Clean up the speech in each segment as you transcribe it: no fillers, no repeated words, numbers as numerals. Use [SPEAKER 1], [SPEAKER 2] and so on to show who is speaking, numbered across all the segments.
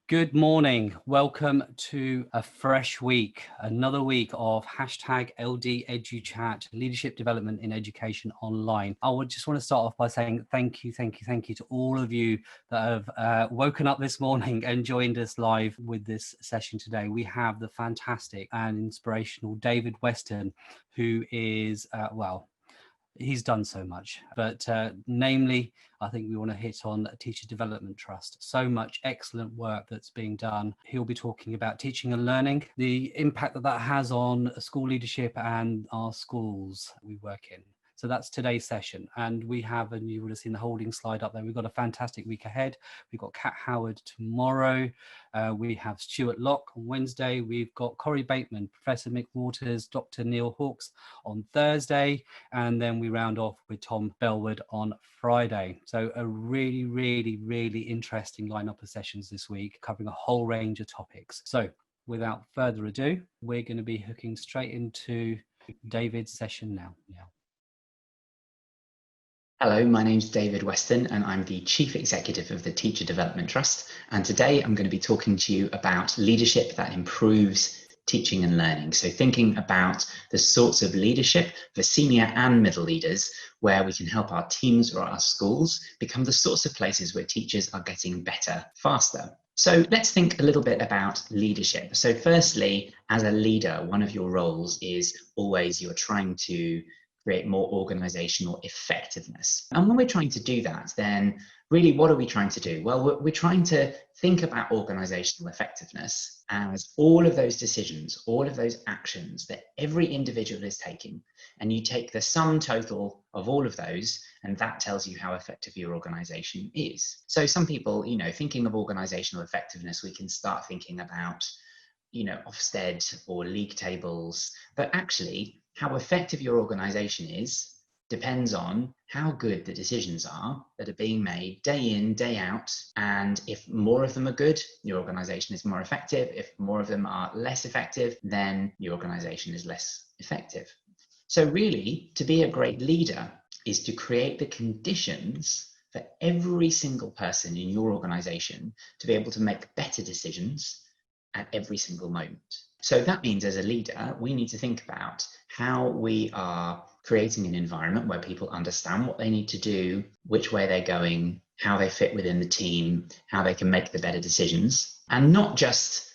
[SPEAKER 1] Good morning. Welcome to a fresh week, another week of hashtag LDeduchat, Leadership Development in Education Online. I would just want to start off by saying thank you to all of you that have woken up this morning and joined us live with this session today. We have the fantastic and inspirational David Weston, who is, he's done so much, but namely, I think we want to hit on Teacher Development Trust. So much excellent work that's being done. He'll be talking about teaching and learning, the impact that that has on school leadership and our schools we work in. So that's today's session. And we have, and you would have seen the holding slide up there, we've got a fantastic week ahead. We've got Kat Howard tomorrow. We have Stuart Locke on Wednesday. We've got Corey Bateman, Professor Mick Waters, Dr. Neil Hawkes on Thursday. And then we round off with Tom Bellwood on Friday. So a really interesting lineup of sessions this week, covering a whole range of topics. So without further ado, we're going to be hooking straight into David's session now.
[SPEAKER 2] Hello, my name's David Weston and I'm the Chief Executive of the Teacher Development Trust. And today I'm going to be talking to you about leadership that improves teaching and learning. So thinking about the sorts of leadership for senior and middle leaders where we can help our teams or our schools become the sorts of places where teachers are getting better faster. So let's think a little bit about leadership. So firstly, as a leader, one of your roles is always you're trying to create more organizational effectiveness. And when we're trying to do that, then really what are we trying to do? Well, we're trying to think about organizational effectiveness as all of those decisions, all of those actions that every individual is taking, and you take the sum total of all of those, and that tells you how effective your organization is. So some people, thinking of organizational effectiveness, we can start thinking about, Ofsted or league tables, but actually how effective your organization is depends on how good the decisions are that are being made day in, day out. And if more of them are good, your organization is more effective. If more of them are less effective, then your organization is less effective. So really, to be a great leader is to create the conditions for every single person in your organization to be able to make better decisions at every single moment. So that means as a leader, we need to think about how we are creating an environment where people understand what they need to do, which way they're going, how they fit within the team, how they can make the better decisions, and not just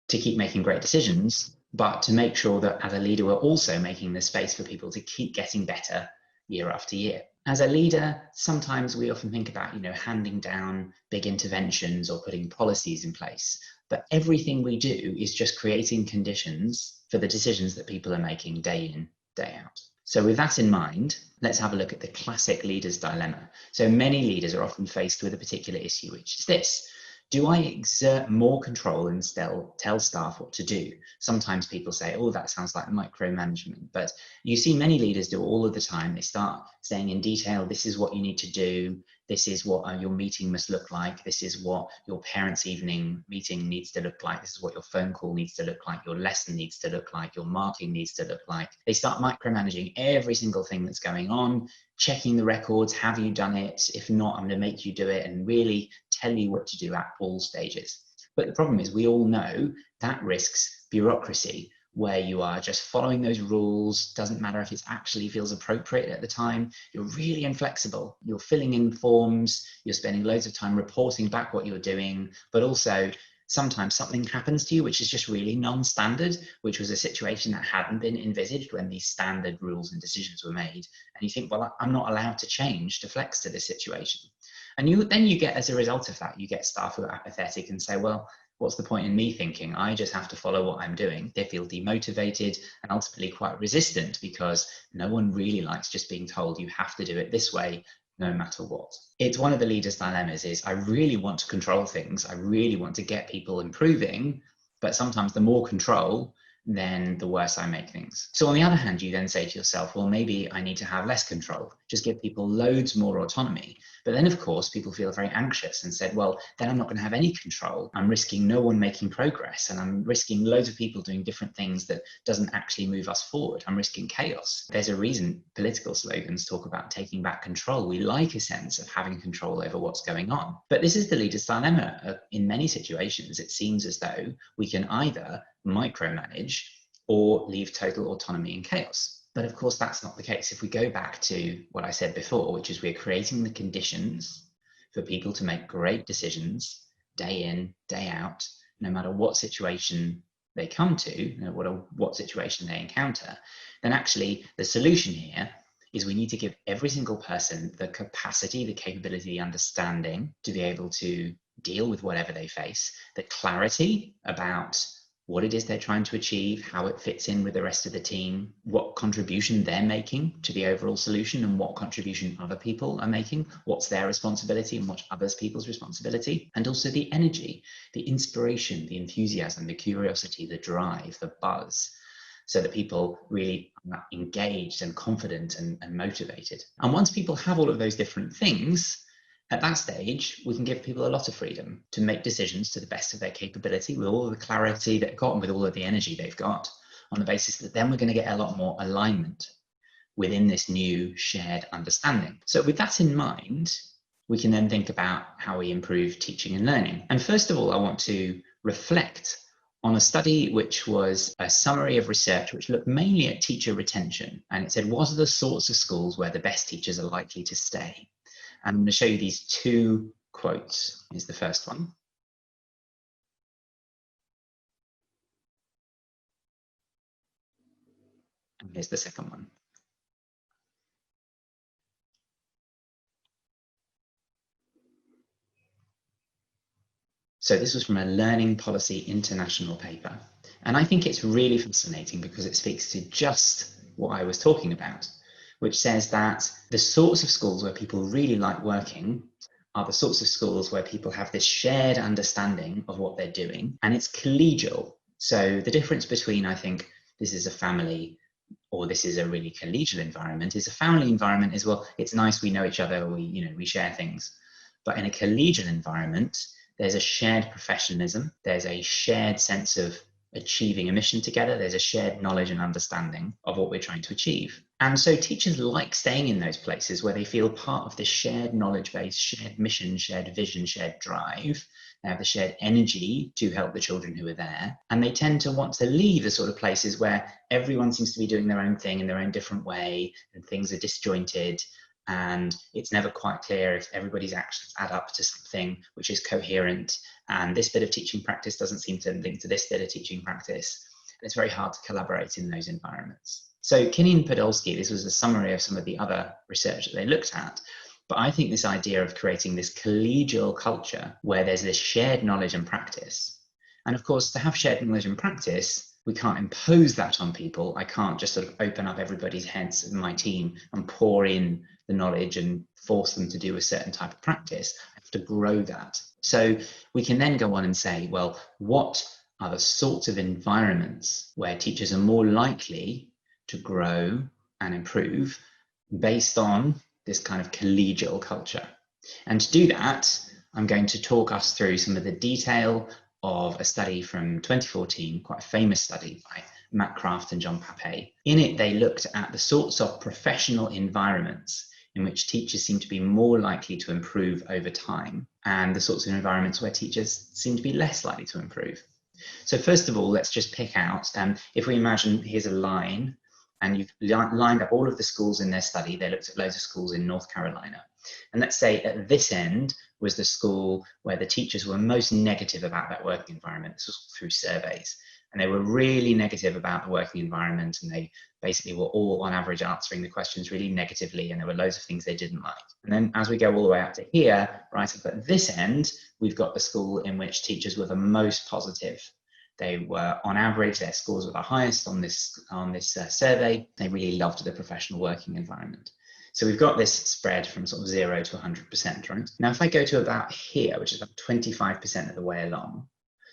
[SPEAKER 2] to keep making great decisions, but to make sure that as a leader, we're also making the space for people to keep getting better year after year. As a leader, sometimes we often think about, handing down big interventions or putting policies in place. But everything we do is just creating conditions for the decisions that people are making day in, day out. So with that in mind, let's have a look at the classic leader's dilemma. So many leaders are often faced with a particular issue, which is this: do I exert more control and still tell staff what to do? Sometimes people say, oh, that sounds like micromanagement. But you see many leaders do it all of the time. They start saying in detail, this is what you need to do. This is what your meeting must look like. This is what your parents' evening meeting needs to look like. This is what your phone call needs to look like. Your lesson needs to look like. Your marking needs to look like. They start micromanaging every single thing that's going on, checking the records. Have you done it? If not, I'm going to make you do it, and really tell you what to do at all stages. But the problem is we all know that risks bureaucracy, where you are just following those rules. Doesn't matter if it actually feels appropriate at the time. You're really inflexible. You're filling in forms. You're spending loads of time reporting back what you're doing, but also sometimes something happens to you which is just really non-standard, which was a situation that hadn't been envisaged when these standard rules and decisions were made. And you think, well, I'm not allowed to change to flex to this situation. And then you get, as a result of that, you get staff who are apathetic and say, well, what's the point in me thinking? I just have to follow what I'm doing. They feel demotivated and ultimately quite resistant, because no one really likes just being told you have to do it this way, no matter what. It's one of the leaders' dilemmas is, I really want to control things. I really want to get people improving, but sometimes the more control, then the worse I make things. So on the other hand, you then say to yourself, well, maybe I need to have less control. just give people loads more autonomy. But then, of course, people feel very anxious and said, well, then I'm not going to have any control. I'm risking no one making progress, and I'm risking loads of people doing different things that doesn't actually move us forward. I'm risking chaos. There's a reason political slogans talk about taking back control. We like a sense of having control over what's going on. But this is the leader's dilemma. In many situations, it seems as though we can either micromanage or leave total autonomy in chaos. But of course, that's not the case. If we go back to what I said before, which is we're creating the conditions for people to make great decisions day in, day out, no matter what situation they come to, what situation they encounter, then actually the solution here is we need to give every single person the capacity, the capability, the understanding to be able to deal with whatever they face, the clarity about what it is they're trying to achieve, how it fits in with the rest of the team, what contribution they're making to the overall solution and what contribution other people are making, what's their responsibility and what's other people's responsibility, and also the energy, the inspiration, the enthusiasm, the curiosity, the drive, the buzz, so that people really are engaged and confident and motivated. And once people have all of those different things, at that stage, we can give people a lot of freedom to make decisions to the best of their capability with all of the clarity they've got and with all of the energy they've got, on the basis that then we're going to get a lot more alignment within this new shared understanding. So with that in mind, we can then think about how we improve teaching and learning. And first of all, I want to reflect on a study which was a summary of research which looked mainly at teacher retention. And it said, what are the sorts of schools where the best teachers are likely to stay? And I'm going to show you these two quotes. Here's the first one. And here's the second one. So this was from a Learning Policy International paper. And I think it's really fascinating because it speaks to just what I was talking about, which says that the sorts of schools where people really like working are the sorts of schools where people have this shared understanding of what they're doing, and it's collegial. So the difference between, I think, this is a family or this is a really collegial environment, is a family environment is, well, it's nice, we know each other, we share things. But in a collegial environment, there's a shared professionalism, there's a shared sense of achieving a mission together, there's a shared knowledge and understanding of what we're trying to achieve. And so teachers like staying in those places where they feel part of this shared knowledge base, shared mission, shared vision, shared drive. They have the shared energy to help the children who are there. And they tend to want to leave the sort of places where everyone seems to be doing their own thing in their own different way, and things are disjointed, and it's never quite clear if everybody's actions add up to something which is coherent, and this bit of teaching practice doesn't seem to link to this bit of teaching practice. It's very hard to collaborate in those environments. So Kinney and Podolsky, this was a summary of some of the other research that they looked at, but I think this idea of creating this collegial culture where there's this shared knowledge and practice, and of course to have shared knowledge and practice, we can't impose that on people. I can't just sort of open up everybody's heads in my team and pour in the knowledge and force them to do a certain type of practice. I have to grow that. So we can then go on and say, well, what are the sorts of environments where teachers are more likely to grow and improve based on this kind of collegial culture? And to do that, I'm going to talk us through some of the detail of a study from 2014, quite a famous study by Matt Crafton and John Pompey. In it, they looked at the sorts of professional environments in which teachers seem to be more likely to improve over time, and the sorts of environments where teachers seem to be less likely to improve. So first of all, let's just pick out, if we imagine here's a line, and you've lined up all of the schools in their study. They looked at loads of schools in North Carolina. And let's say at this end was the school where the teachers were most negative about that working environment. This was through surveys. And they were really negative about the working environment, and they basically were all on average answering the questions really negatively, and there were loads of things they didn't like. And then as we go all the way up to here, right up at this end, we've got the school in which teachers were the most positive. They were, on average, their scores were the highest on this survey. They really loved the professional working environment. So we've got this spread from sort of 0 to 100%, right? Now, if I go to about here, which is about 25% of the way along,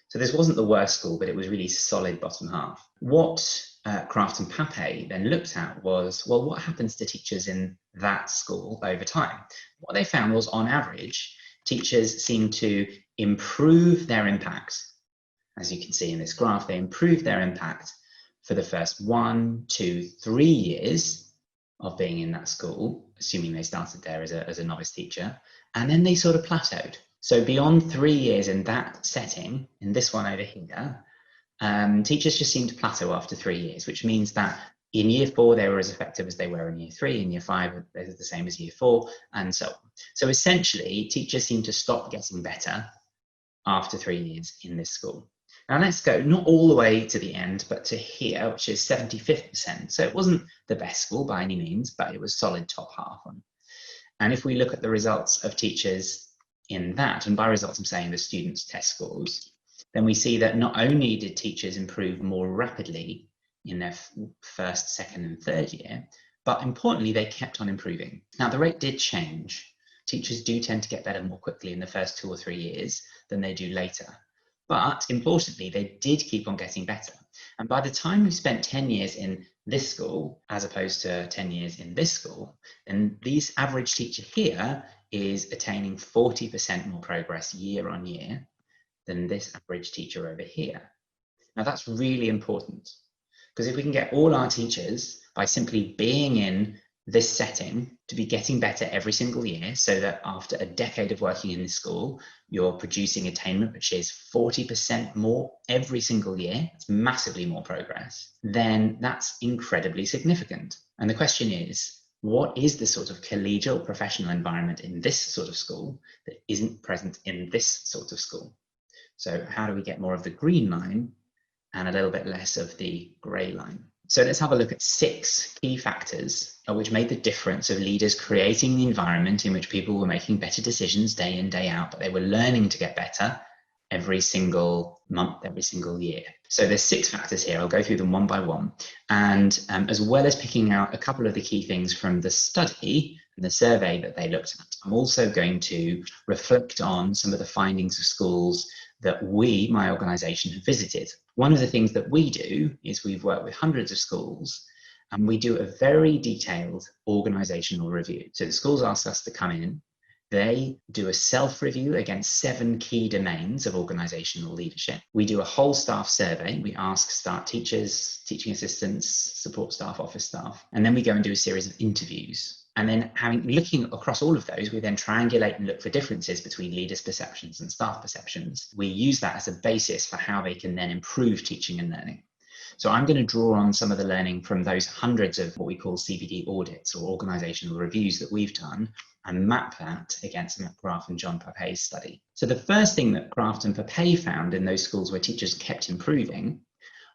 [SPEAKER 2] so this wasn't the worst school, but it was really solid bottom half. What Crafton Pompey then looked at was, well, what happens to teachers in that school over time? What they found was, on average, teachers seem to improve their impact. As you can see in this graph, they improve their impact for the first 1, 2, 3 years of being in that school, assuming they started there as a novice teacher, and then they sort of plateaued. So beyond 3 years in that setting, in this one over here, teachers just seem to plateau after 3 years, which means that in year 4, they were as effective as they were in year 3, in year 5, they're the same as year 4, and so on. So essentially, teachers seem to stop getting better after 3 years in this school. Now let's go not all the way to the end, but to here, which is 75%. So it wasn't the best school by any means, but it was solid top half one. And if we look at the results of teachers in that, and by results I'm saying the students' test scores, then we see that not only did teachers improve more rapidly in their first, second, and third year, but importantly, they kept on improving. Now, the rate did change. Teachers do tend to get better more quickly in the first 2 or 3 years than they do later. But importantly, they did keep on getting better. And by the time we spent 10 years in this school, as opposed to 10 years in this school, then this average teacher here is attaining 40% more progress year on year than this average teacher over here. Now that's really important, because if we can get all our teachers, by simply being in this setting, to be getting better every single year, so that after a decade of working in this school, you're producing attainment which is 40% more every single year, it's massively more progress, then that's incredibly significant. And the question is, what is the sort of collegial professional environment in this sort of school that isn't present in this sort of school? So how do we get more of the green line and a little bit less of the grey line? So let's have a look at 6 key factors which made the difference of leaders creating the environment in which people were making better decisions day in, day out, but they were learning to get better every single month, every single year. So there's 6 factors here. I'll go through them one by one. And as well as picking out a couple of the key things from the study and the survey that they looked at, I'm also going to reflect on some of the findings of schools that we, my organisation, have visited. One of the things that we do is we've worked with hundreds of schools and we do a very detailed organisational review. So the schools ask us to come in, they do a self-review against 7 key domains of organisational leadership. We do a whole staff survey. We ask staff teachers, teaching assistants, support staff, office staff, and then we go and do a series of interviews. And then looking across all of those, we then triangulate and look for differences between leaders' perceptions and staff perceptions. We use that as a basis for how they can then improve teaching and learning. So I'm going to draw on some of the learning from those hundreds of what we call CPD audits or organisational reviews that we've done and map that against Matt Graff and John Pompey's study. So the first thing that Graff and Pompey found in those schools where teachers kept improving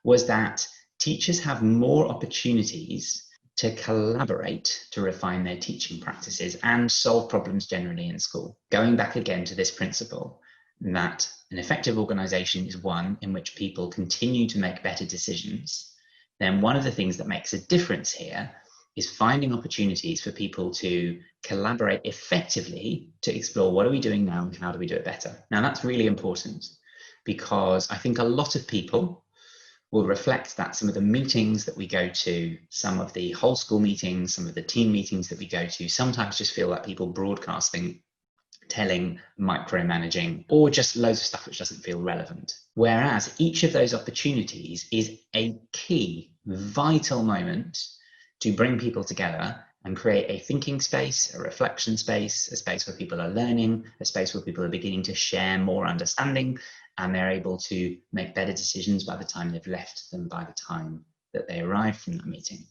[SPEAKER 2] was that teachers have more opportunities to collaborate to refine their teaching practices and solve problems generally in school. Going back again to this principle that an effective organisation is one in which people continue to make better decisions, then one of the things that makes a difference here is finding opportunities for people to collaborate effectively to explore what are we doing now and how do we do it better. Now that's really important because I think a lot of people will reflect that some of the meetings that we go to, some of the whole school meetings, some of the team meetings that we go to, sometimes just feel like people broadcasting, telling, micromanaging, or just loads of stuff which doesn't feel relevant. Whereas each of those opportunities is a key, vital moment to bring people together and create a thinking space, a reflection space, a space where people are learning, a space where people are beginning to share more understanding, and they're able to make better decisions by the time they've left than by the time that they arrive from that meeting.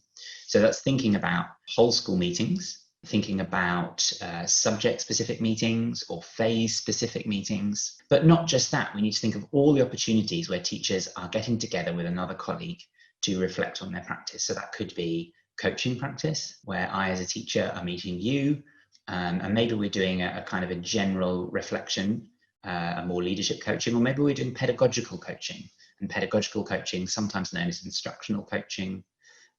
[SPEAKER 2] So that's thinking about whole school meetings, thinking about subject-specific meetings or phase-specific meetings. But not just that, we need to think of all the opportunities where teachers are getting together with another colleague to reflect on their practice. So that could be coaching practice, where I as a teacher are meeting you, and maybe we're doing a kind of a general reflection, a more leadership coaching, or maybe we're doing pedagogical coaching. And pedagogical coaching, sometimes known as instructional coaching,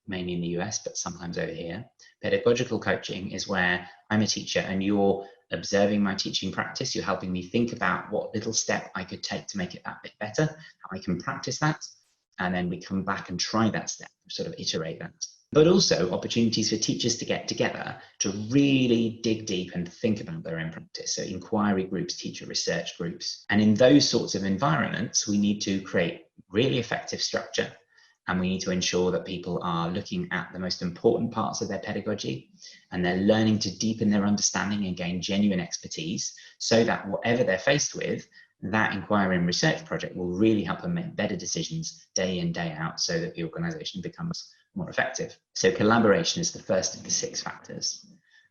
[SPEAKER 2] mainly in the US, but sometimes over here. Pedagogical coaching is where I'm a teacher and you're observing my teaching practice. You're helping me think about what little step I could take to make it that bit better, how I can practice that. And then we come back and try that step sort of iterate that. But also opportunities for teachers to get together to really dig deep and think about their own practice. So inquiry groups, teacher research groups. And in those sorts of environments, we need to create really effective structure. And we need to ensure that people are looking at the most important parts of their pedagogy and they're learning to deepen their understanding and gain genuine expertise so that whatever they're faced with, that inquiry and research project will really help them make better decisions day in, day out so that the organisation becomes more effective. So collaboration is the first of the 6 factors,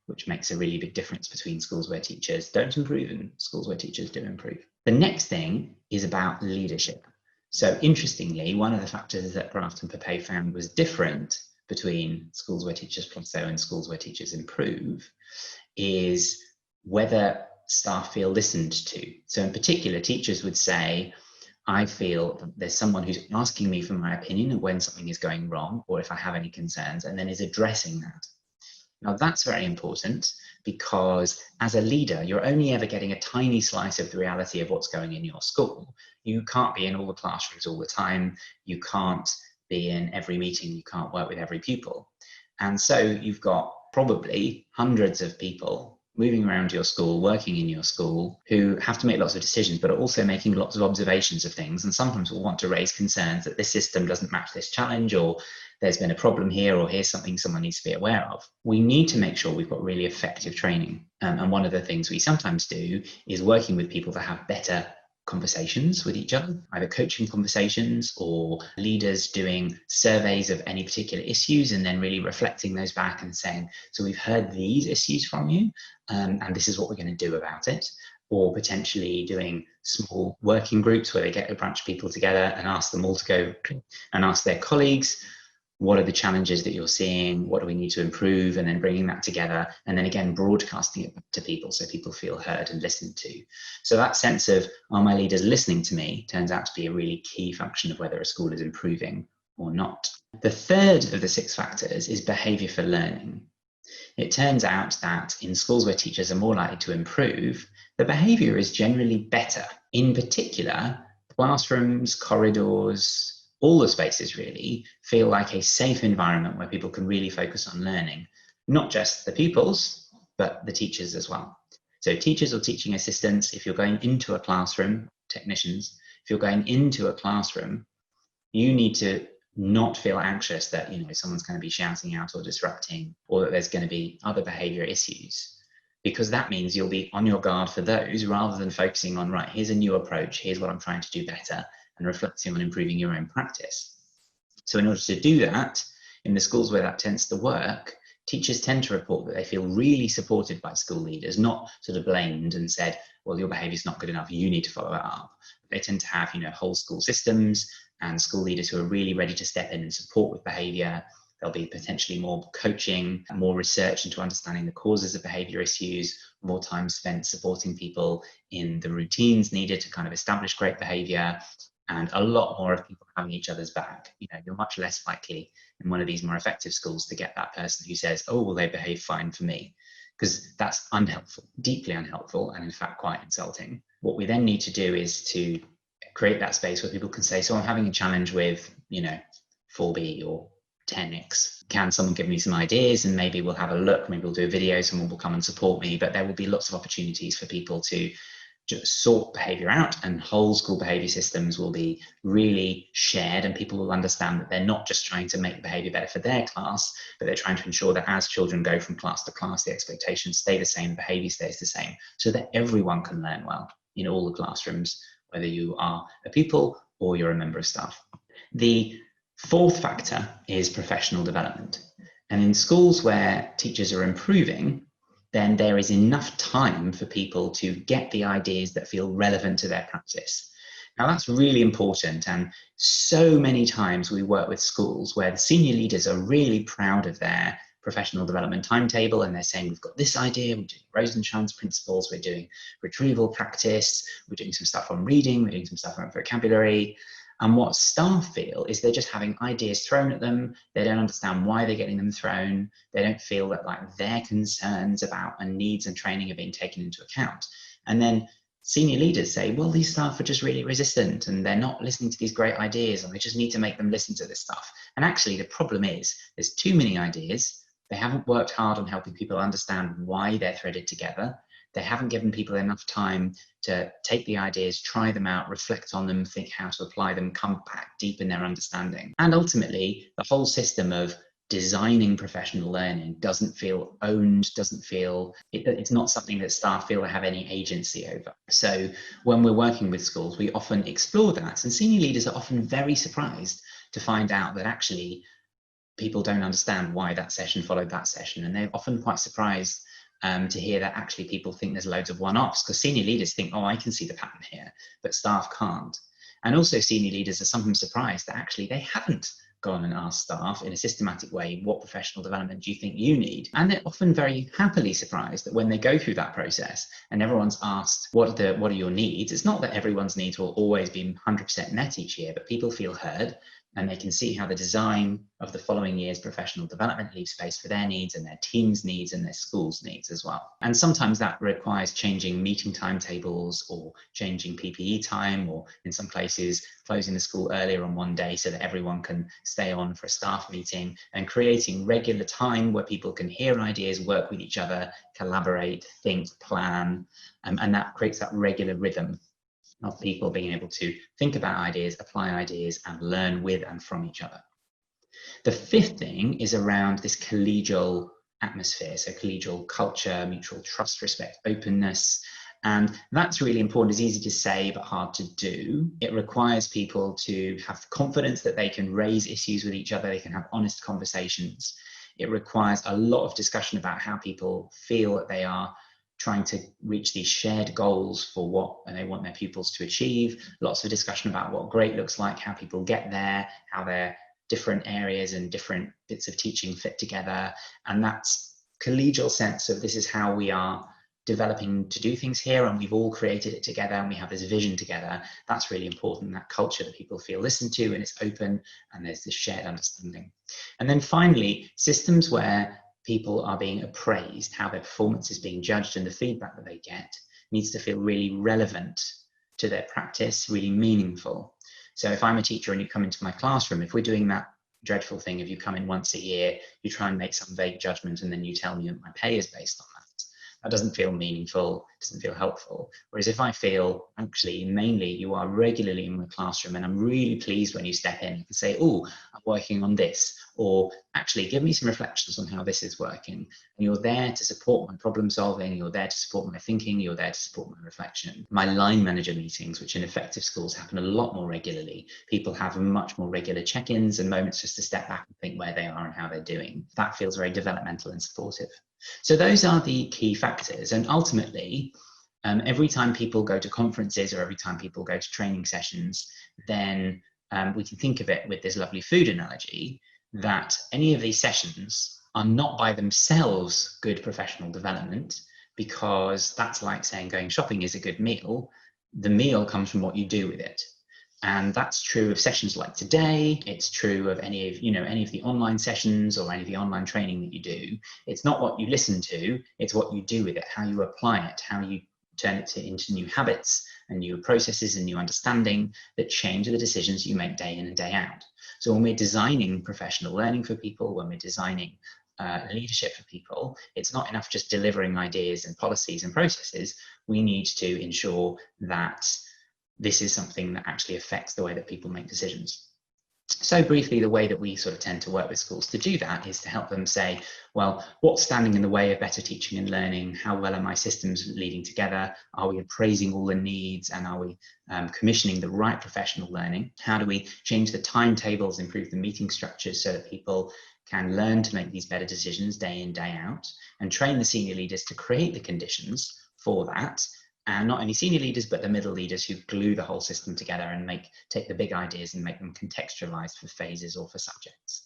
[SPEAKER 2] which makes a really big difference between schools where teachers don't improve and schools where teachers do improve. The next thing is about leadership. So interestingly, one of the factors that Crafton and Pompey found was different between schools where teachers plateau and schools where teachers improve is whether staff feel listened to. So in particular, teachers would say, I feel that there's someone who's asking me for my opinion of when something is going wrong or if I have any concerns, and then is addressing that. Now that's very important because as a leader, you're only ever getting a tiny slice of the reality of what's going in your school. You can't be in all the classrooms all the time. You can't be in every meeting. You can't work with every pupil. And so you've got probably hundreds of people moving around your school, working in your school, who have to make lots of decisions, but are also making lots of observations of things. And sometimes will want to raise concerns that this system doesn't match this challenge, or there's been a problem here, or here's something someone needs to be aware of. We need to make sure we've got really effective training. And one of the things we sometimes do is working with people to have better conversations with each other, either coaching conversations or leaders doing surveys of any particular issues and then really reflecting those back and saying, so we've heard these issues from you and this is what we're going to do about it. Or potentially doing small working groups where they get a bunch of people together and ask them all to go and ask their colleagues, what are the challenges that you're seeing? What do we need to improve? And then bringing that together and then again, broadcasting it to people so people feel heard and listened to. So that sense of, are my leaders listening to me, turns out to be a really key function of whether a school is improving or not. The third of the 6 factors is behaviour for learning. It turns out that in schools where teachers are more likely to improve, the behaviour is generally better. In particular, classrooms, corridors, all the spaces really feel like a safe environment where people can really focus on learning, not just the pupils, but the teachers as well. So teachers or teaching assistants, if you're going into a classroom, technicians, if you're going into a classroom, you need to not feel anxious that, someone's going to be shouting out or disrupting, or that there's going to be other behaviour issues, because that means you'll be on your guard for those rather than focusing on, right, here's a new approach, here's what I'm trying to do better, and reflecting on improving your own practice. So in order to do that, in the schools where that tends to work, teachers tend to report that they feel really supported by school leaders, not sort of blamed and said, well, your behaviour is not good enough, you need to follow it up. They tend to have, whole school systems and school leaders who are really ready to step in and support with behaviour. There'll be potentially more coaching, more research into understanding the causes of behaviour issues, more time spent supporting people in the routines needed to kind of establish great behaviour, and a lot more of people having each other's back. You're much less likely in one of these more effective schools to get that person who says, oh, well, they behave fine for me, because that's unhelpful, deeply unhelpful, and in fact quite insulting. What we then need to do is to create that space where people can say, so I'm having a challenge with, 4B or 10X. Can someone give me some ideas? And maybe we'll have a look, maybe we'll do a video, someone will come and support me, but there will be lots of opportunities for people to just sort behaviour out, and whole school behaviour systems will be really shared, and people will understand that they're not just trying to make behaviour better for their class, but they're trying to ensure that as children go from class to class, the expectations stay the same, behaviour stays the same, so that everyone can learn well in all the classrooms, whether you are a pupil or you're a member of staff. The 4th factor is professional development. And in schools where teachers are improving, then there is enough time for people to get the ideas that feel relevant to their practice. Now that's really important, and so many times we work with schools where the senior leaders are really proud of their professional development timetable, and they're saying, we've got this idea, we're doing Rosenshine's principles, we're doing retrieval practice, we're doing some stuff on reading, we're doing some stuff on vocabulary. And what staff feel is they're just having ideas thrown at them. They don't understand why they're getting them thrown. They don't feel that their concerns about and needs and training are being taken into account. And then senior leaders say, well, these staff are just really resistant and they're not listening to these great ideas and we just need to make them listen to this stuff. And actually the problem is there's too many ideas. They haven't worked hard on helping people understand why they're threaded together. They haven't given people enough time to take the ideas, try them out, reflect on them, think how to apply them, come back deep in their understanding. And ultimately, the whole system of designing professional learning doesn't feel owned, doesn't feel, it's not something that staff feel they have any agency over. So when we're working with schools, we often explore that, and senior leaders are often very surprised to find out that actually people don't understand why that session followed that session, and they're often quite surprised to hear that actually people think there's loads of one-offs, because senior leaders think, oh, I can see the pattern here, but staff can't. And also senior leaders are sometimes surprised that actually they haven't gone and asked staff in a systematic way, what professional development do you think you need? And they're often very happily surprised that when they go through that process and everyone's asked, what are your needs? It's not that everyone's needs will always be 100% met each year, but people feel heard, and they can see how the design of the following year's professional development leaves space for their needs and their team's needs and their school's needs as well. And sometimes that requires changing meeting timetables or changing PPE time, or in some places closing the school earlier on one day so that everyone can stay on for a staff meeting, and creating regular time where people can hear ideas, work with each other, collaborate, think, plan, and that creates that regular rhythm of people being able to think about ideas, apply ideas, and learn with and from each other. The fifth thing is around this collegial atmosphere, so collegial culture, mutual trust, respect, openness. And that's really important. It's easy to say, but hard to do. It requires people to have confidence that they can raise issues with each other, they can have honest conversations. It requires a lot of discussion about how people feel that they are trying to reach these shared goals for what they want their pupils to achieve. Lots of discussion about what great looks like, how people get there, how their different areas and different bits of teaching fit together. And that's collegial sense of this is how we are developing to do things here, and we've all created it together and we have this vision together. That's really important, that culture that people feel listened to and it's open and there's this shared understanding. And then finally, systems where people are being appraised, how their performance is being judged, and the feedback that they get needs to feel really relevant to their practice, really meaningful. So if I'm a teacher and you come into my classroom, if we're doing that dreadful thing, if you come in once a year, you try and make some vague judgment and then you tell me that my pay is based on that, that doesn't feel meaningful, doesn't feel helpful. Whereas if I feel actually mainly you are regularly in my classroom and I'm really pleased when you step in and say, oh, I'm working on this, or actually give me some reflections on how this is working, and you're there to support my problem solving, you're there to support my thinking, you're there to support my reflection. My line manager meetings, which in effective schools happen a lot more regularly, people have much more regular check-ins and moments just to step back and think where they are and how they're doing. That feels very developmental and supportive. So those are the key factors, and ultimately every time people go to conferences or every time people go to training sessions, then we can think of it with this lovely food analogy, that any of these sessions are not by themselves good professional development, because that's like saying going shopping is a good meal. The meal comes from what you do with it. And that's true of sessions like today. It's true of any of the online sessions or any of the online training that you do. It's not what you listen to, it's what you do with it, how you apply it, how you turn it into new habits and new processes and new understanding that change the decisions you make day in and day out. So when we're designing professional learning for people, when we're designing leadership for people, it's not enough just delivering ideas and policies and processes. We need to ensure that this is something that actually affects the way that people make decisions. So briefly, the way that we sort of tend to work with schools to do that is to help them say, well, what's standing in the way of better teaching and learning? How well are my systems leading together? Are we appraising all the needs, and are we commissioning the right professional learning? How do we change the timetables, improve the meeting structures so that people can learn to make these better decisions day in, day out, and train the senior leaders to create the conditions for that? And not only senior leaders, but the middle leaders who glue the whole system together and take the big ideas and make them contextualized for phases or for subjects.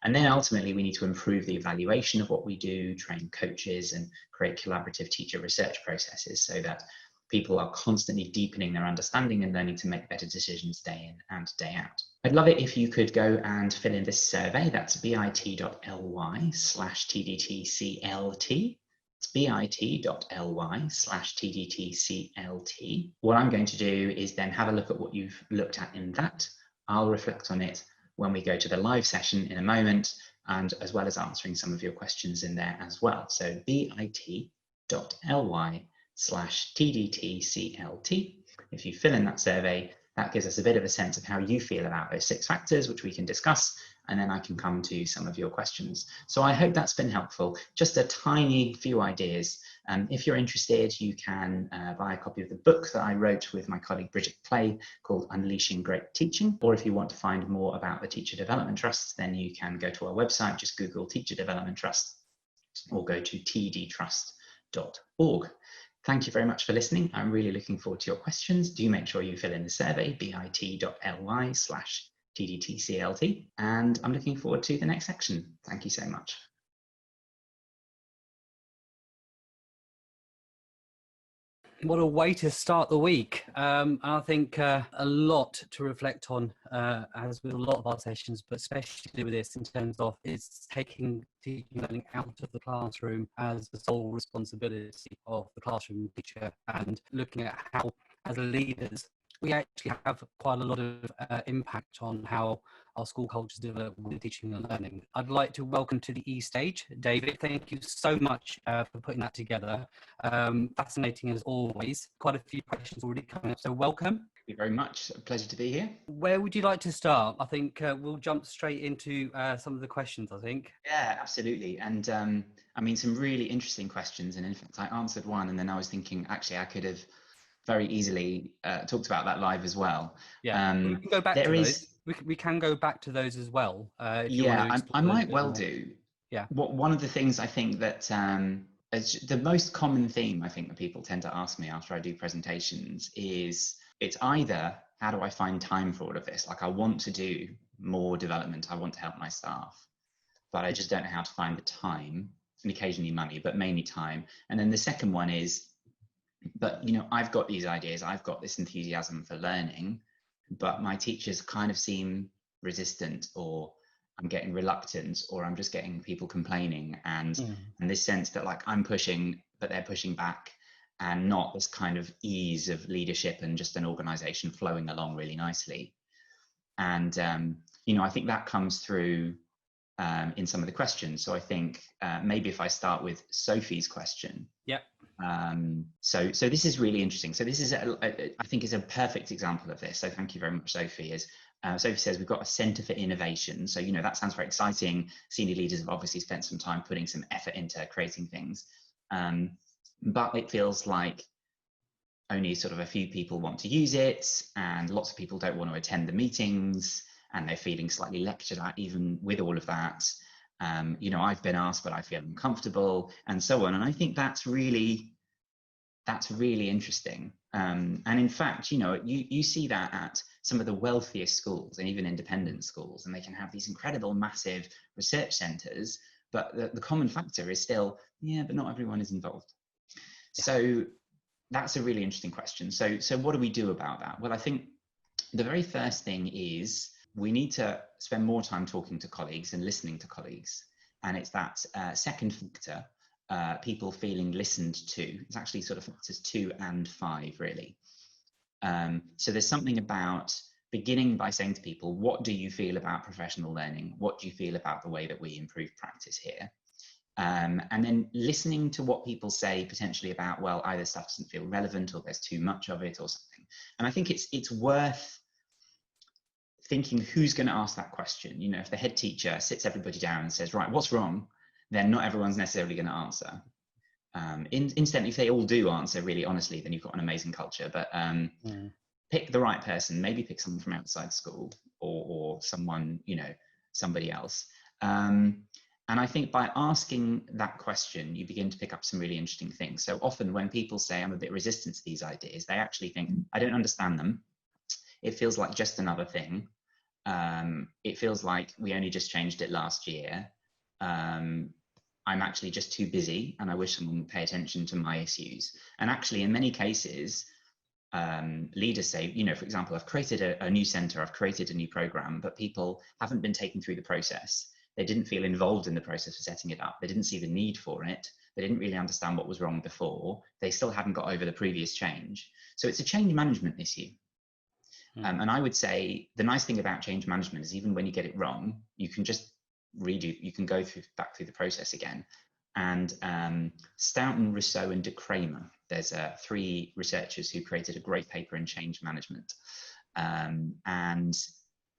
[SPEAKER 2] And then ultimately, we need to improve the evaluation of what we do, train coaches, and create collaborative teacher research processes so that people are constantly deepening their understanding and learning to make better decisions day in and day out. I'd love it if you could go and fill in this survey. That's bit.ly/TDTCLT. It's bit.ly/tdtclt. What I'm going to do is then have a look at what you've looked at in that. I'll reflect on it when we go to the live session in a moment, and as well as answering some of your questions in there as well. So bit.ly/tdtclt. If you fill in that survey, that gives us a bit of a sense of how you feel about those 6 factors, which we can discuss, and then I can come to some of your questions. So I hope that's been helpful. Just a tiny few ideas. If you're interested, you can buy a copy of the book that I wrote with my colleague Bridget Clay called Unleashing Great Teaching. Or if you want to find more about the Teacher Development Trust, then you can go to our website, just Google Teacher Development Trust, or go to tdtrust.org. Thank you very much for listening. I'm really looking forward to your questions. Do make sure you fill in the survey, bit.ly/tdtclt, and I'm looking forward to the next section. Thank you so much.
[SPEAKER 1] What a way to start the week. I think a lot to reflect on, as with a lot of our sessions, but especially with this in terms of it's taking teaching and learning out of the classroom as the sole responsibility of the classroom teacher, and looking at how, as leaders, we actually have quite a lot of impact on how our school cultures develop with teaching and learning. I'd like to welcome to the E stage, David. Thank you so much for putting that together. Fascinating as always. Quite a few questions already coming up, so welcome.
[SPEAKER 2] Thank you very much. A pleasure to be here.
[SPEAKER 1] Where would you like to start? I think we'll jump straight into some of the questions, I think.
[SPEAKER 2] Yeah, absolutely. And I mean, some really interesting questions. And in fact, I answered one, and then I was thinking, actually, I could have very easily talked about that live as well.
[SPEAKER 1] Yeah, we can go back to those. We can go back to those as well. If you want to
[SPEAKER 2] I might well do.
[SPEAKER 1] Yeah.
[SPEAKER 2] One of the things I think that the most common theme I think that people tend to ask me after I do presentations is, it's either, how do I find time for all of this? Like, I want to do more development, I want to help my staff, but I just don't know how to find the time, and occasionally money, but mainly time. And then the second one is, but you know, I've got these ideas, I've got this enthusiasm for learning, but my teachers kind of seem resistant, or I'm getting reluctant, or I'm just getting people complaining, and this sense that like I'm pushing, but they're pushing back, and not this kind of ease of leadership and just an organization flowing along really nicely. And you know, I think that comes through in some of the questions. So I think maybe if I start with Sophie's question.
[SPEAKER 1] Yep.
[SPEAKER 2] So this is really interesting. So this is, I think, is a perfect example of this. So thank you very much, Sophie. Sophie says, we've got a Centre for Innovation. So, you know, that sounds very exciting. Senior leaders have obviously spent some time putting some effort into creating things. But it feels like only sort of a few people want to use it, and lots of people don't want to attend the meetings, and they're feeling slightly lectured at even with all of that. You know, I've been asked, but I feel uncomfortable, and so on. And I think that's really interesting. And in fact, you know, you see that at some of the wealthiest schools and even independent schools, and they can have these incredible, massive research centres, but the common factor is still, yeah, but not everyone is involved. So that's a really interesting question. So what do we do about that? Well, I think the very first thing is we need to spend more time talking to colleagues and listening to colleagues. And it's that second factor, people feeling listened to. It's actually sort of factors 2 and 5, really. So there's something about beginning by saying to people, what do you feel about professional learning? What do you feel about the way that we improve practice here? And then listening to what people say potentially about, well, either stuff doesn't feel relevant, or there's too much of it, or something. And I think it's worth thinking who's going to ask that question. You know, if the head teacher sits everybody down and says, right, what's wrong? Then not everyone's necessarily going to answer. Incidentally, if they all do answer really honestly, then you've got an amazing culture. But pick the right person, maybe pick someone from outside school, or someone, you know, somebody else. And I think by asking that question, you begin to pick up some really interesting things. So often when people say, I'm a bit resistant to these ideas, they actually think, I don't understand them. It feels like just another thing. It feels like we only just changed it last year. I'm actually just too busy, and I wish someone would pay attention to my issues. And actually, in many cases, leaders say, you know, for example, I've created a new centre, I've created a new programme, but people haven't been taken through the process. They didn't feel involved in the process of setting it up. They didn't see the need for it. they didn't really understand what was wrong before, they still hadn't got over the previous change. So it's a change management issue. And I would say the nice thing about change management is even when you get it wrong, you can just you can go back through the process again. And Stoughton, Rousseau and de Kramer, there's 3 researchers who created a great paper in change management. And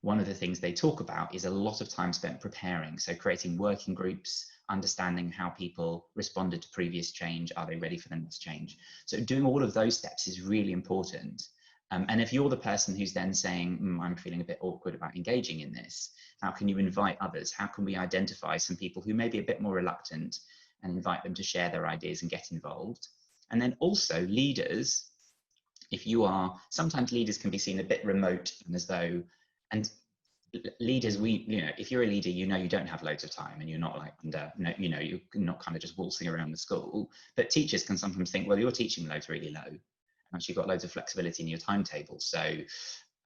[SPEAKER 2] one of the things they talk about is a lot of time spent preparing. So creating working groups, understanding how people responded to previous change. Are they ready for the next change? So doing all of those steps is really important. And if you're the person who's then saying, I'm feeling a bit awkward about engaging in this, how can you invite others? How can we identify some people who may be a bit more reluctant and invite them to share their ideas and get involved? And then also leaders, sometimes leaders can be seen a bit remote and as though, and leaders, if you're a leader, you don't have loads of time and you're not like you're not kind of just waltzing around the school. But teachers can sometimes think, well, your teaching load's really low. Actually, you've got loads of flexibility in your timetable. So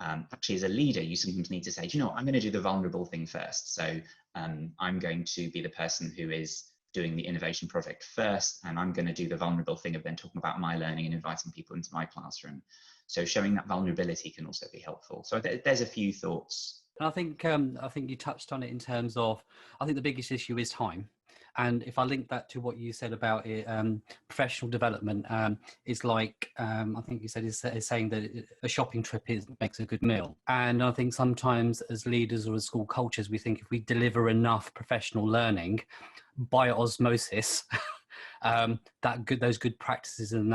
[SPEAKER 2] actually, as a leader, you sometimes need to say, I'm going to do the vulnerable thing first. So I'm going to be the person who is doing the innovation project first, and I'm going to do the vulnerable thing of then talking about my learning and inviting people into my classroom. So showing that vulnerability can also be helpful. So there's a few thoughts.
[SPEAKER 1] And I think you touched on it in terms of, I think the biggest issue is time. And if I link that to what you said about it, professional development is like, I think you said is saying that a shopping trip makes a good meal. And I think sometimes as leaders or as school cultures, we think if we deliver enough professional learning by osmosis, those good practices and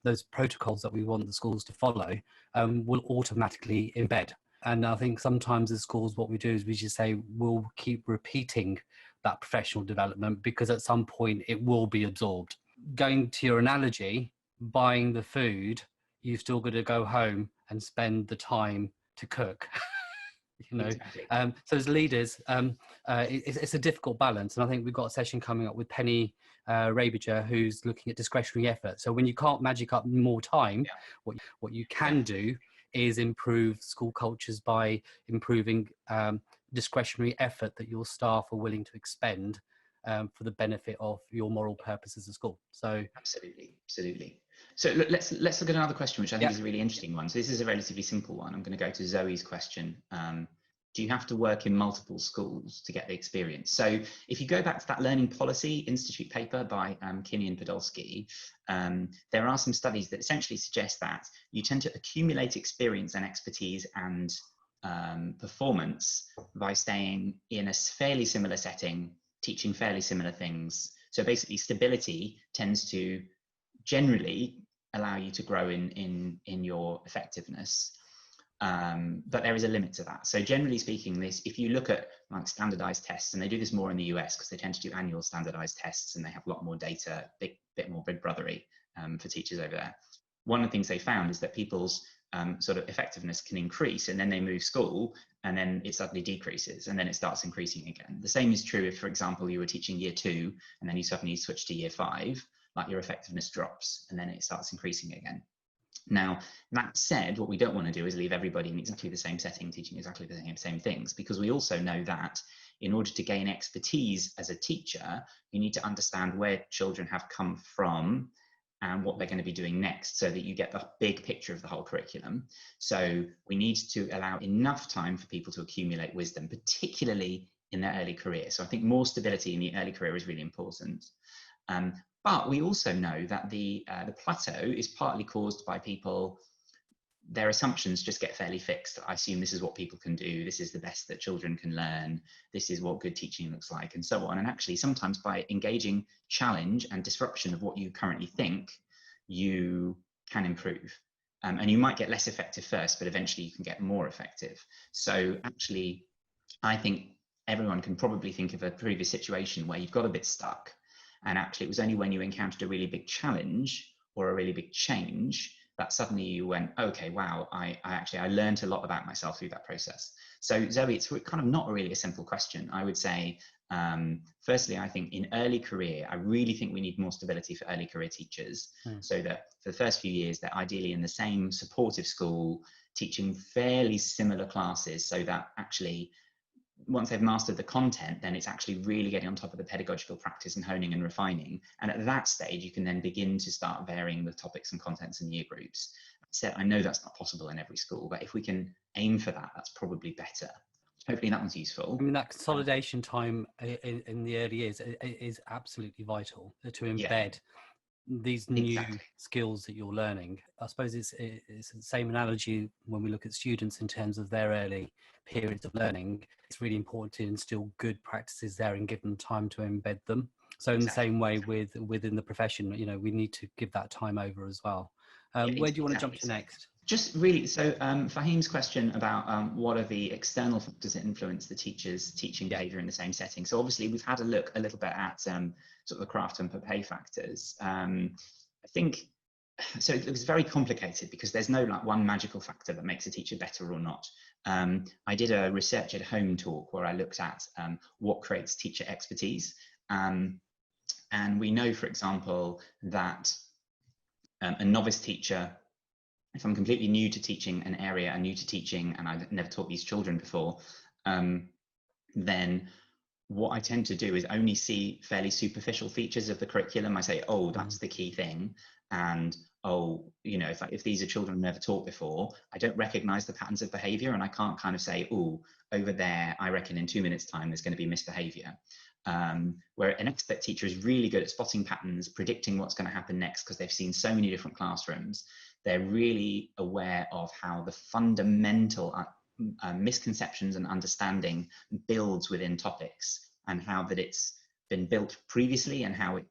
[SPEAKER 1] those protocols that we want the schools to follow will automatically embed. And I think sometimes as schools, what we do is we just say, we'll keep repeating that professional development because at some point it will be absorbed. Going to your analogy, buying the food, you've still got to go home and spend the time to cook.
[SPEAKER 2] Exactly.
[SPEAKER 1] So as leaders, it's a difficult balance. And I think we've got a session coming up with Penny Rabiger, who's looking at discretionary effort. So when you can't magic up more time, what you can do is improve school cultures by improving discretionary effort that your staff are willing to expend for the benefit of your moral purpose as a school. So
[SPEAKER 2] absolutely. So let's look at another question, which I think is a really interesting one. So this is a relatively simple one. I'm going to go to Zoe's question. Do you have to work in multiple schools to get the experience? So if you go back to that Learning Policy Institute paper by Kinney and Podolsky, there are some studies that essentially suggest that you tend to accumulate experience and expertise and performance by staying in a fairly similar setting, teaching fairly similar things. So basically stability tends to generally allow you to grow in your effectiveness. But there is a limit to that. So generally speaking, if you look at like standardized tests, and they do this more in the US because they tend to do annual standardized tests and they have a lot more data, bit more big brothery for teachers over there. One of the things they found is that people's sort of effectiveness can increase, and then they move school and then it suddenly decreases and then it starts increasing again. The same is true if, for example, you were teaching year 2 and then you suddenly switch to year 5, like your effectiveness drops and then it starts increasing again. Now, that said, what we don't want to do is leave everybody in exactly the same setting, teaching exactly the same things, because we also know that in order to gain expertise as a teacher, you need to understand where children have come from and what they're going to be doing next so that you get the big picture of the whole curriculum. So we need to allow enough time for people to accumulate wisdom, particularly in their early career. So I think more stability in the early career is really important. But we also know that the plateau is partly caused by people, their assumptions just get fairly fixed. I assume this is what people can do, this is the best that children can learn, this is what good teaching looks like, and so on. And actually, sometimes by engaging challenge and disruption of what you currently think, you can improve. And you might get less effective first, but eventually you can get more effective. So actually, I think everyone can probably think of a previous situation where you've got a bit stuck. And actually, it was only when you encountered a really big challenge or a really big change that suddenly you went, okay, wow, I learned a lot about myself through that process. So Zoe, it's kind of not really a simple question. I would say, firstly, I think in early career, I really think we need more stability for early career teachers, so that for the first few years, they're ideally in the same supportive school, teaching fairly similar classes, so that actually once they've mastered the content, then it's actually really getting on top of the pedagogical practice and honing and refining. And at that stage, you can then begin to start varying the topics and contents and year groups. So I know that's not possible in every school, but if we can aim for that, that's probably better. Hopefully that one's useful.
[SPEAKER 1] I mean, that consolidation time in the early years is absolutely vital to embed these new skills that you're learning. I suppose it's the same analogy when we look at students in terms of their early periods of learning. It's really important to instill good practices there and give them time to embed them. So in the same way within the profession, you know, we need to give that time over as well. Where do you want to jump to next?
[SPEAKER 2] Just really, so Fahim's question about what are the external factors that influence the teacher's teaching behaviour in the same setting. So obviously we've had a look a little bit at sort of the Crafton and Pompey factors. I think, so it's very complicated because there's no like one magical factor that makes a teacher better or not. I did a research at home talk where I looked at what creates teacher expertise. And we know, for example, that a novice teacher, if I'm completely new to teaching an area and new to teaching and I've never taught these children before, then what I tend to do is only see fairly superficial features of the curriculum. I say, oh, that's the key thing. And, oh, you know, if these are children I've never taught before, I don't recognize the patterns of behavior and I can't kind of say, oh, over there, I reckon in 2 minutes time, there's going to be misbehavior. Where an expert teacher is really good at spotting patterns, predicting what's going to happen next because they've seen so many different classrooms. They're really aware of how the fundamental misconceptions and understanding builds within topics and how that it's been built previously and how it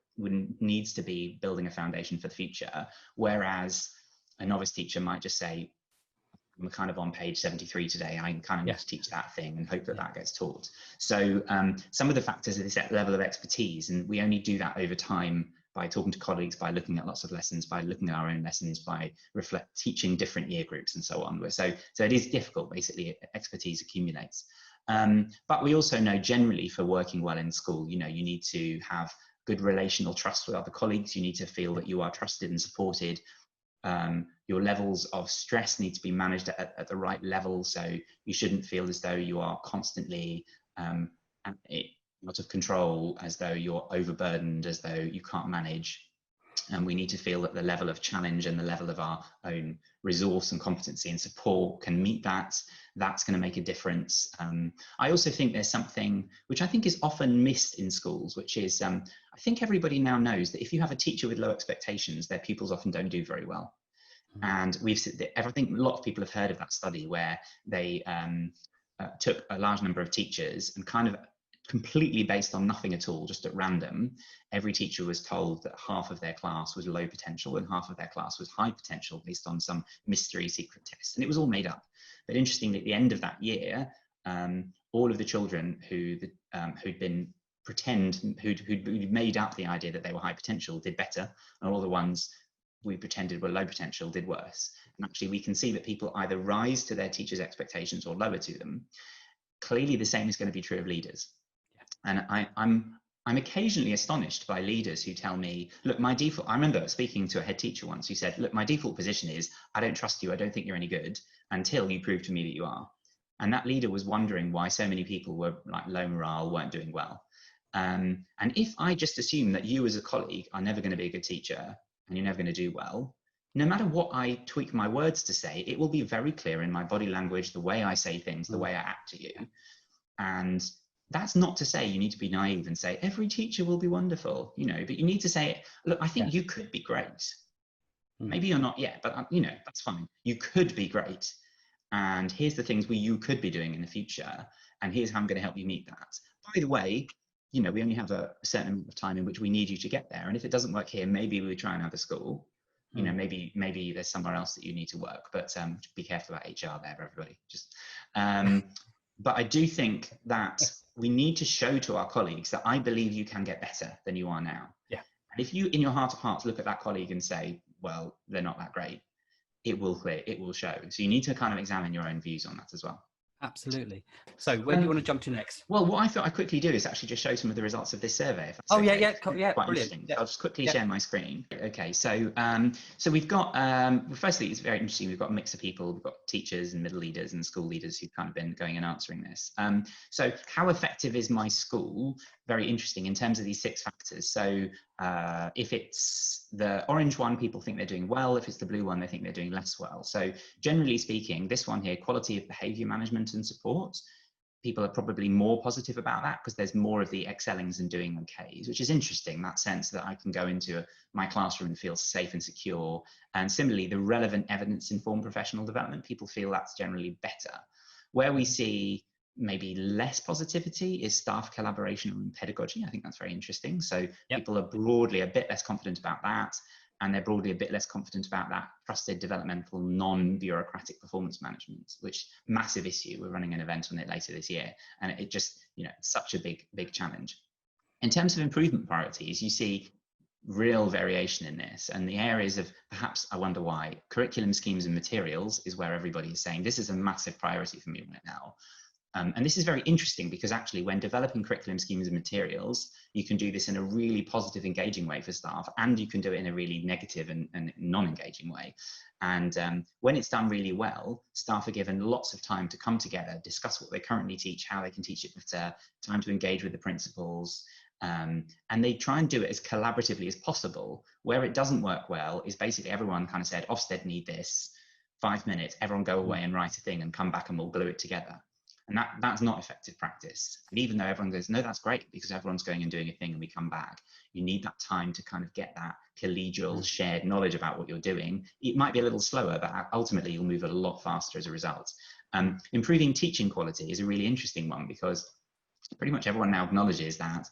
[SPEAKER 2] needs to be building a foundation for the future. Whereas a novice teacher might just say, I'm kind of on page 73 today, I kind of need to teach that thing and hope that that gets taught. So some of the factors of this level of expertise, and we only do that over time by talking to colleagues, by looking at lots of lessons, by looking at our own lessons, by teaching different year groups and so on. So it is difficult, basically, expertise accumulates. But we also know generally for working well in school, you know, you need to have good relational trust with other colleagues. You need to feel that you are trusted and supported. Your levels of stress need to be managed at the right level. So you shouldn't feel as though you are constantly out of control, as though you're overburdened, as though you can't manage. And we need to feel that the level of challenge and the level of our own resource and competency and support can meet that. That's going to make a difference. I also think there's something which I think is often missed in schools, which is I think everybody now knows that if you have a teacher with low expectations, their pupils often don't do very well. And I think a lot of people have heard of that study where they took a large number of teachers and kind of completely based on nothing at all, just at random, every teacher was told that half of their class was low potential and half of their class was high potential based on some mystery secret test. And it was all made up. But interestingly, at the end of that year, all of the children who'd made up the idea that they were high potential did better, and all the ones we pretended were low potential did worse. And actually, we can see that people either rise to their teachers' expectations or lower to them. Clearly, the same is going to be true of leaders. And I'm occasionally astonished by leaders who tell me, look, my default, I remember speaking to a head teacher once who said, look, my default position is, I don't trust you, I don't think you're any good, until you prove to me that you are. And that leader was wondering why so many people were like low morale, weren't doing well. And if I just assume that you as a colleague are never going to be a good teacher and you're never going to do well, no matter what I tweak my words to say, it will be very clear in my body language, the way I say things, the way I act to you. And that's not to say you need to be naive and say every teacher will be wonderful, you know, but you need to say, look, I think you could be great. Maybe you're not yet, but you know, that's fine. You could be great. And here's the things you could be doing in the future. And here's how I'm going to help you meet that. By the way, you know, we only have a certain amount of time in which we need you to get there. And if it doesn't work here, maybe we try another school. You know, maybe there's somewhere else that you need to work, but be careful about HR there, everybody. Just, but I do think that we need to show to our colleagues that I believe you can get better than you are now. Yeah. And if you, in your heart of hearts, look at that colleague and say, well, they're not that great, it will show. So you need to kind of examine your own views on that as well.
[SPEAKER 1] Absolutely. So where do you want to jump to next?
[SPEAKER 2] Well, what I thought I'd quickly do is actually just show some of the results of this survey. If that's
[SPEAKER 1] Oh,
[SPEAKER 2] okay.
[SPEAKER 1] yeah,
[SPEAKER 2] Quite
[SPEAKER 1] brilliant.
[SPEAKER 2] interesting.
[SPEAKER 1] Yeah.
[SPEAKER 2] So I'll just quickly share my screen. Okay, so so we've got, well, firstly, it's very interesting. We've got a mix of people. We've got teachers and middle leaders and school leaders who've kind of been going and answering this. So how effective is my school? Very interesting in terms of these 6 factors. So if it's the orange one, people think they're doing well. If it's the blue one, they think they're doing less well. So generally speaking, this one here, quality of behaviour management and support, people are probably more positive about that because there's more of the excellings and doing okays, which is interesting, that sense that I can go into my classroom and feel safe and secure. And similarly, the relevant evidence-informed professional development, people feel that's generally better. Where we see maybe less positivity is staff collaboration and pedagogy. I think that's very interesting. So people are broadly a bit less confident about that. And they're broadly a bit less confident about that trusted developmental non-bureaucratic performance management, which massive issue. We're running an event on it later this year, and it just, it's such a big challenge. In terms of improvement priorities, you see real variation in this, and the areas of perhaps, I wonder why, curriculum schemes and materials is where everybody is saying this is a massive priority for me right now. And this is very interesting because actually when developing curriculum schemes and materials, you can do this in a really positive, engaging way for staff, and you can do it in a really negative and non-engaging way. And when it's done really well, staff are given lots of time to come together, discuss what they currently teach, how they can teach it better, time to engage with the principals, and they try and do it as collaboratively as possible. Where it doesn't work well is basically everyone kind of said, Ofsted need this, 5 minutes, everyone go away and write a thing and come back and we'll glue it together. And that's not effective practice. And even though everyone goes, no, that's great because everyone's going and doing a thing and we come back, you need that time to kind of get that collegial shared knowledge about what you're doing. It might be a little slower, but ultimately you'll move a lot faster as a result. Improving teaching quality is a really interesting one because pretty much everyone now acknowledges that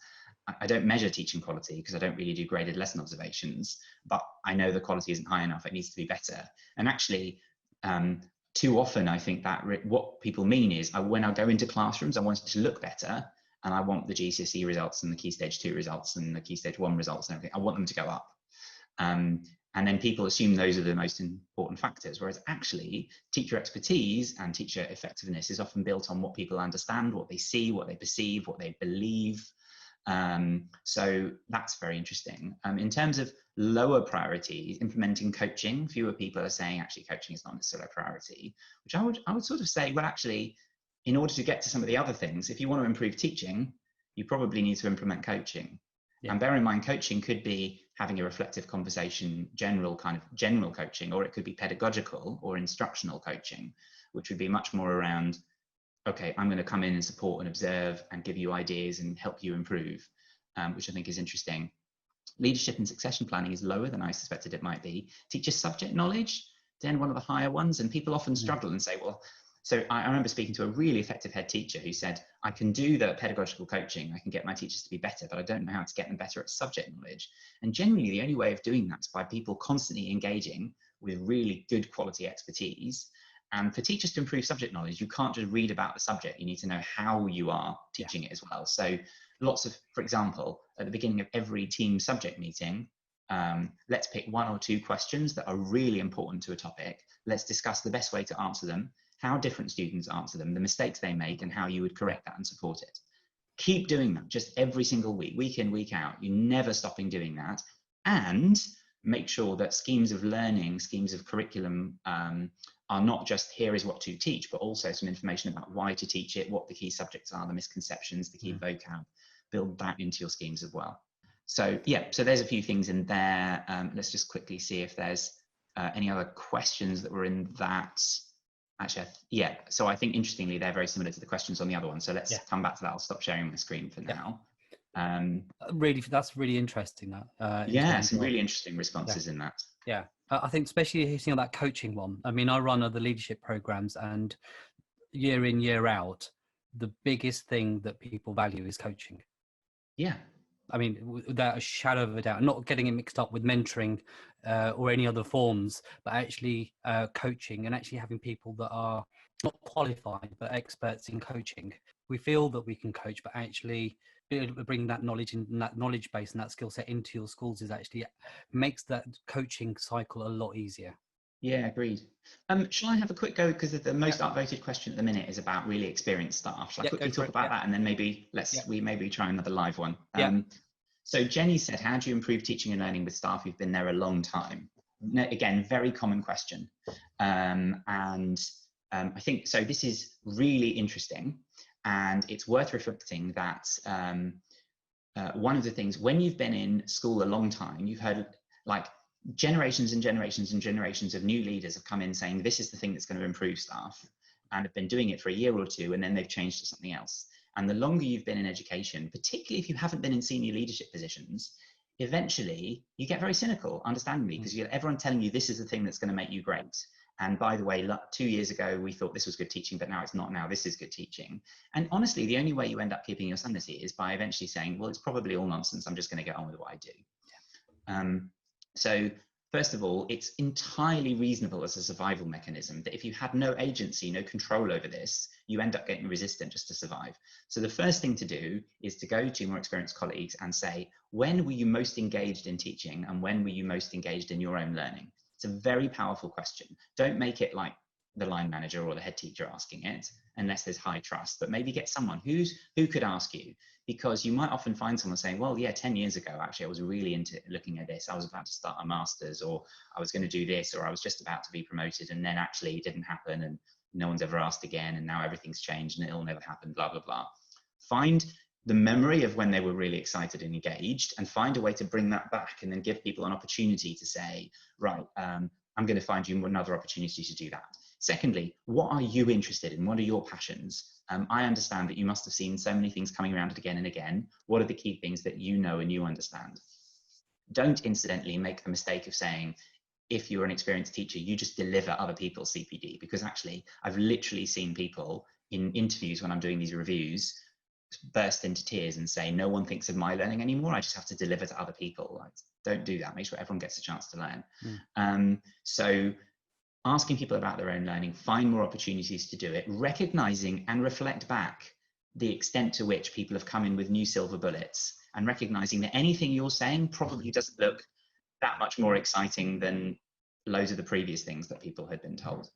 [SPEAKER 2] I don't measure teaching quality because I don't really do graded lesson observations, but I know the quality isn't high enough. It needs to be better. And actually, too often, I think that what people mean is when I go into classrooms, I want it to look better, and I want the GCSE results and the Key Stage 2 results and the Key Stage 1 results and everything. I want them to go up. And then people assume those are the most important factors, whereas actually teacher expertise and teacher effectiveness is often built on what people understand, what they see, what they perceive, what they believe. So that's very interesting. In terms of lower priorities, implementing coaching, fewer people are saying actually coaching is not necessarily a priority, which I would sort of say, well, actually, in order to get to some of the other things, if you want to improve teaching, you probably need to implement coaching. And bear in mind, coaching could be having a reflective conversation, general coaching, or it could be pedagogical or instructional coaching, which would be much more around, okay, I'm going to come in and support and observe and give you ideas and help you improve, which I think is interesting. Leadership and succession planning is lower than I suspected it might be. Teacher subject knowledge, then one of the higher ones, and people often struggle and say, well, so I remember speaking to a really effective head teacher who said, I can do the pedagogical coaching, I can get my teachers to be better, but I don't know how to get them better at subject knowledge. And generally, the only way of doing that is by people constantly engaging with really good quality expertise. And for teachers to improve subject knowledge, you can't just read about the subject, you need to know how you are teaching it as well. So lots of, for example, at the beginning of every team subject meeting, let's pick 1 or 2 questions that are really important to a topic. Let's discuss the best way to answer them, how different students answer them, the mistakes they make, and how you would correct that and support it. Keep doing that just every single week, week in, week out. You're never stopping doing that. And make sure that schemes of learning, schemes of curriculum are not just here is what to teach, but also some information about why to teach it, what the key subjects are, the misconceptions, the key vocab. Build that into your schemes as well. So so there's a few things in there. Let's just quickly see if there's any other questions that were in that. Actually, so I think interestingly, they're very similar to the questions on the other one. So let's come back to that. I'll stop sharing my screen for now.
[SPEAKER 1] Really, that's really interesting.
[SPEAKER 2] Some really interesting responses in that.
[SPEAKER 1] I think especially hitting on that coaching one. I mean, I run other leadership programs, and year in, year out, the biggest thing that people value is coaching. I mean, without a shadow of a doubt, not getting it mixed up with mentoring or any other forms, but actually coaching and actually having people that are not qualified, but experts in coaching. We feel that we can coach, but actually bringing that knowledge and that knowledge base and that skill set into your schools is actually makes that coaching cycle a lot easier.
[SPEAKER 2] Yeah, agreed. Shall I have a quick go, because the most upvoted question at the minute is about really experienced staff. Shall I quickly talk about that, and then maybe we maybe try another live one. So Jenny said, how do you improve teaching and learning with staff who've been there a long time? Again, very common question. I think, so this is really interesting, and it's worth reflecting that one of the things, when you've been in school a long time, you've heard like generations and generations and generations of new leaders have come in saying, this is the thing that's going to improve staff, and have been doing it for a year or two, and then they've changed to something else. And the longer you've been in education, particularly if you haven't been in senior leadership positions, eventually you get very cynical, understandably, because you get everyone telling you this is the thing that's going to make you great. And by the way, 2 years ago, we thought this was good teaching, but now it's not. Now this is good teaching. And honestly, the only way you end up keeping your sanity is by eventually saying, well, it's probably all nonsense. I'm just going to get on with what I do. So first of all, it's entirely reasonable as a survival mechanism that if you had no agency, no control over this, you end up getting resistant just to survive. So the first thing to do is to go to more experienced colleagues and say, when were you most engaged in teaching, and when were you most engaged in your own learning? It's a very powerful question. Don't make it like the line manager or the head teacher asking it, unless there's high trust, but maybe get someone who could ask you, because you might often find someone saying, well, yeah, 10 years ago, actually, I was really into looking at this. I was about to start a master's, or I was going to do this, or I was just about to be promoted, and then actually it didn't happen, and no one's ever asked again, and now everything's changed and it'll never happen, blah, blah, blah. Find the memory of when they were really excited and engaged, and find a way to bring that back, and then give people an opportunity to say, right, I'm going to find you another opportunity to do that. Secondly, what are you interested in? What are your passions? I understand that you must have seen so many things coming around again and again. What are the key things that you know and you understand? Don't incidentally make the mistake of saying, if you're an experienced teacher, you just deliver other people's CPD, because actually I've literally seen people in interviews when I'm doing these reviews burst into tears and say, no one thinks of my learning anymore. I just have to deliver to other people. Like, don't do that. Make sure everyone gets a chance to learn. So asking people about their own learning, find more opportunities to do it, recognizing and reflect back the extent to which people have come in with new silver bullets, and recognizing that anything you're saying probably doesn't look that much more exciting than loads of the previous things that people had been told.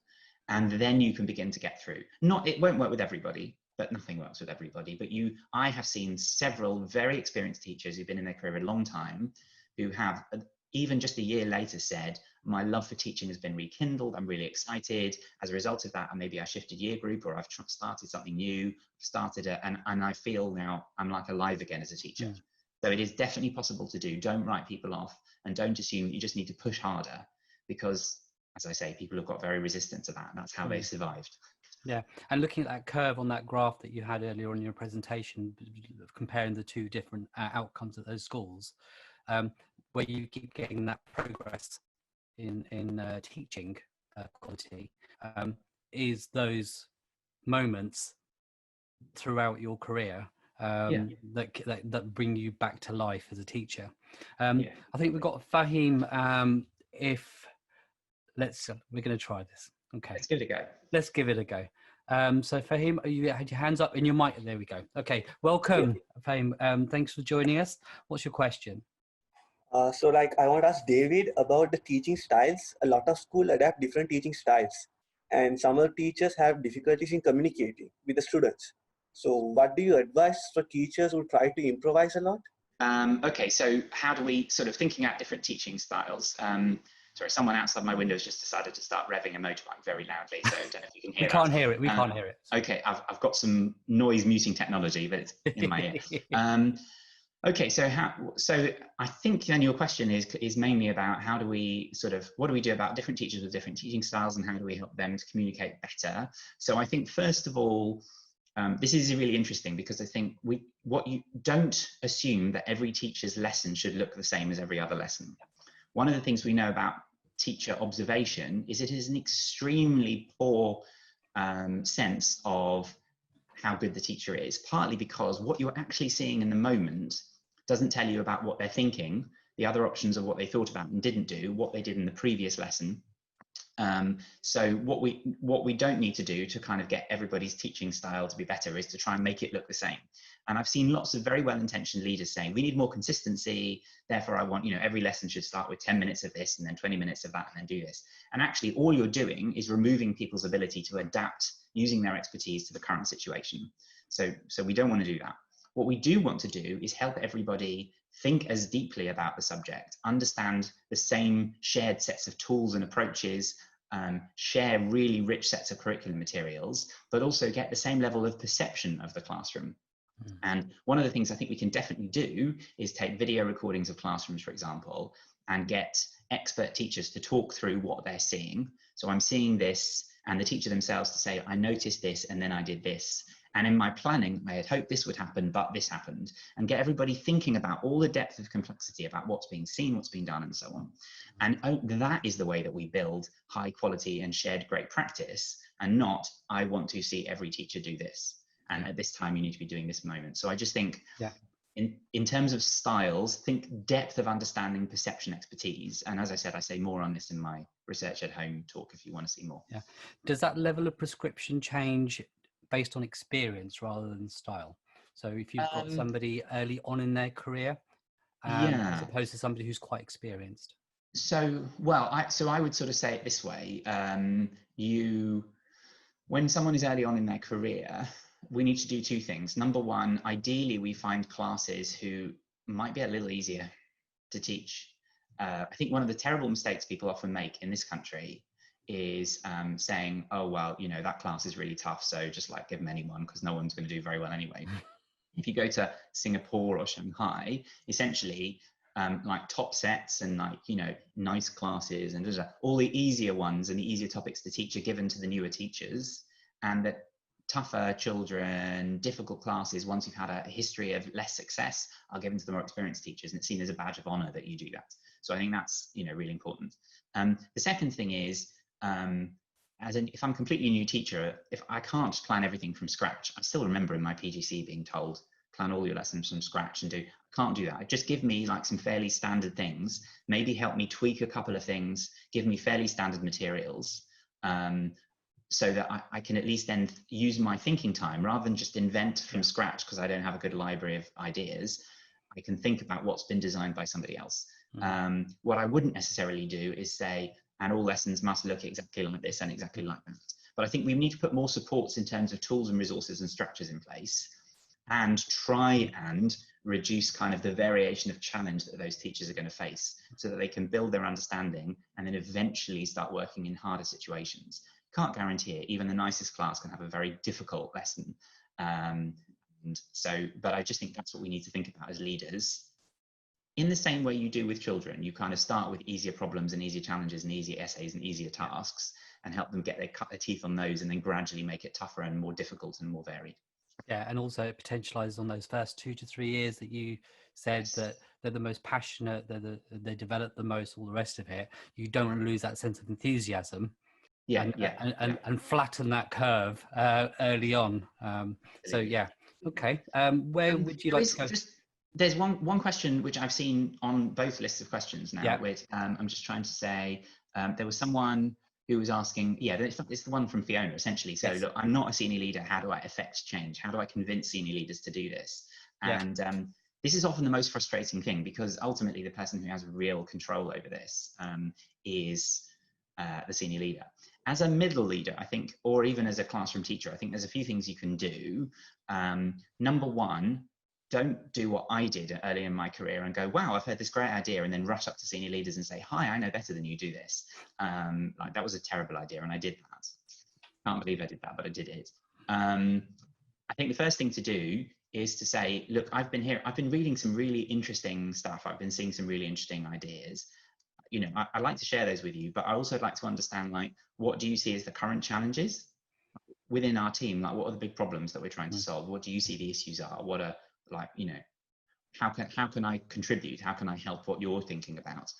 [SPEAKER 2] And then you can begin to get through. It won't work with everybody, but nothing works with everybody. But I have seen several very experienced teachers who've been in their career a long time, who have, even just a year later, said, my love for teaching has been rekindled. I'm really excited. As a result of that, maybe I shifted year group, or I've started something new, and I feel now I'm like alive again as a teacher. So it is definitely possible to do. Don't write people off, and don't assume you just need to push harder, because, as I say, people have got very resistant to that, and that's how they survived.
[SPEAKER 1] Yeah, and looking at that curve on that graph that you had earlier on in your presentation, comparing the two different outcomes at those schools, where you keep getting that progress in teaching quality, is those moments throughout your career that bring you back to life as a teacher. I think we've got Fahim. We're going to try this. Okay,
[SPEAKER 2] let's give it a go.
[SPEAKER 1] Let's give it a go. So Fahim, you had your hands up and your mic. There we go. Okay, welcome, Fahim. Thanks for joining us. What's your question?
[SPEAKER 3] I want to ask David about the teaching styles. A lot of schools adapt different teaching styles, and some of the teachers have difficulties in communicating with the students. So what do you advise for teachers who try to improvise a lot?
[SPEAKER 2] Okay, so how do we thinking out different teaching styles? Sorry, someone outside my window has just decided to start revving a motorbike very loudly, so I don't know if you can hear
[SPEAKER 1] We can't hear it. We can't hear it.
[SPEAKER 2] Okay, I've got some noise muting technology, but it's in my ear. Okay, so I think then your question is mainly about what do we do about different teachers with different teaching styles, and how do we help them to communicate better? So I think, first of all, this is really interesting, because I think you don't assume that every teacher's lesson should look the same as every other lesson. One of the things we know about teacher observation is it is an extremely poor sense of how good the teacher is, partly because what you're actually seeing in the moment doesn't tell you about what they're thinking, the other options of what they thought about and didn't do, what they did in the previous lesson. So what we don't need to do to kind of get everybody's teaching style to be better is to try and make it look the same. And I've seen lots of very well-intentioned leaders saying, we need more consistency. Therefore, I want, every lesson should start with 10 minutes of this and then 20 minutes of that and then do this. And actually, all you're doing is removing people's ability to adapt using their expertise to the current situation. So we don't want to do that. What we do want to do is help everybody think as deeply about the subject, understand the same shared sets of tools and approaches, share really rich sets of curriculum materials, but also get the same level of perception of the classroom. And one of the things I think we can definitely do is take video recordings of classrooms, for example, and get expert teachers to talk through what they're seeing. So I'm seeing this, and the teacher themselves to say, I noticed this, and then I did this. And in my planning, I had hoped this would happen, but this happened. And get everybody thinking about all the depth of complexity about what's being seen, what's being done, and so on. And that is the way that we build high quality and shared great practice, and not, I want to see every teacher do this. And at this time, you need to be doing this moment. So I just think, in terms of styles, think depth of understanding, perception, expertise. And as I said, I say more on this in my Research at Home talk if you want to see more.
[SPEAKER 1] Yeah. Does that level of prescription change based on experience rather than style? So if you've got somebody early on in their career, as opposed to somebody who's quite experienced.
[SPEAKER 2] So, I would sort of say it this way. When someone is early on in their career, we need to do two things. Number one, ideally, we find classes who might be a little easier to teach. I think one of the terrible mistakes people often make in this country is saying, oh, well, that class is really tough, so just like give them anyone because no one's going to do very well anyway. If you go to Singapore or Shanghai, essentially, like top sets and nice classes and all the easier ones and the easier topics to teach are given to the newer teachers, and the tougher children, difficult classes, once you've had a history of less success, are given to the more experienced teachers, and it's seen as a badge of honor that you do that. So I think that's really important. The second thing is, if I'm a completely new teacher, if I can't plan everything from scratch, I still remember in my PGC being told, plan all your lessons from scratch and can't do that. Just give me some fairly standard things, maybe help me tweak a couple of things, give me fairly standard materials, so that I can at least then use my thinking time rather than just invent from scratch because I don't have a good library of ideas. I can think about what's been designed by somebody else. What I wouldn't necessarily do is say, and all lessons must look exactly like this and exactly like that. But I think we need to put more supports in terms of tools and resources and structures in place, and try and reduce kind of the variation of challenge that those teachers are going to face so that they can build their understanding and then eventually start working in harder situations. Can't guarantee it. Even the nicest class can have a very difficult lesson. But I just think that's what we need to think about as leaders. In the same way you do with children, you kind of start with easier problems and easier challenges and easier essays and easier tasks and help them cut their teeth on those and then gradually make it tougher and more difficult and more varied.
[SPEAKER 1] Yeah, and also it potentializes on those first 2 to 3 years that you said that they're the most passionate, they develop the most, all the rest of it. You don't want to lose that sense of enthusiasm. And flatten that curve early on. Okay. Where would you like to go?
[SPEAKER 2] There's one question which I've seen on both lists of questions now, which I'm just trying to say, there was someone who was asking, it's the one from Fiona, essentially. So look, I'm not a senior leader. How do I affect change? How do I convince senior leaders to do this? And this is often the most frustrating thing, because ultimately the person who has real control over this is the senior leader. As a middle leader, I think, or even as a classroom teacher, I think there's a few things you can do. Number one, don't do what I did early in my career and go, wow, I've heard this great idea, and then rush up to senior leaders and say, hi, I know better than you, do this. That was a terrible idea, and I did that. Can't believe I did that, but I did it. I think the first thing to do is to say, look, I've been reading some really interesting stuff. I've been seeing some really interesting ideas. I'd like to share those with you, but I also like to understand, what do you see as the current challenges within our team? What are the big problems that we're trying to solve? What do you see the issues are? What are, how can I contribute? How can I help what you're thinking about?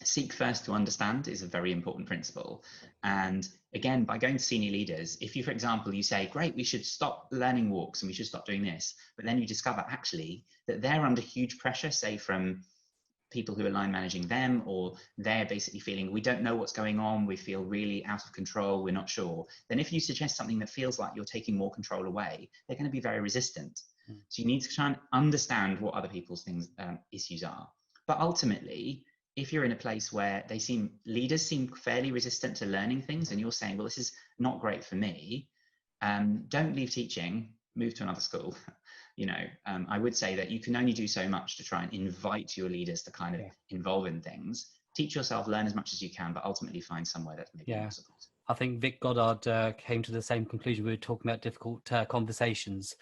[SPEAKER 2] Seek first to understand is a very important principle. And again, by going to senior leaders, if you, for example, you say, great, we should stop learning walks and we should stop doing this, but then you discover actually that they're under huge pressure, say from people who are line managing them, or they're basically feeling we don't know what's going on, we feel really out of control, we're not sure, then if you suggest something that feels like you're taking more control away, they're going to be very resistant. So you need to try and understand what other people's issues are. But ultimately, if you're in a place where leaders seem fairly resistant to learning things, and you're saying, well, this is not great for me, don't leave teaching, move to another school. I would say that you can only do so much to try and invite your leaders to kind of involve in things. Teach yourself, learn as much as you can, but ultimately find somewhere that's maybe more supportive.
[SPEAKER 1] I think Vic Goddard came to the same conclusion. We were talking about difficult conversations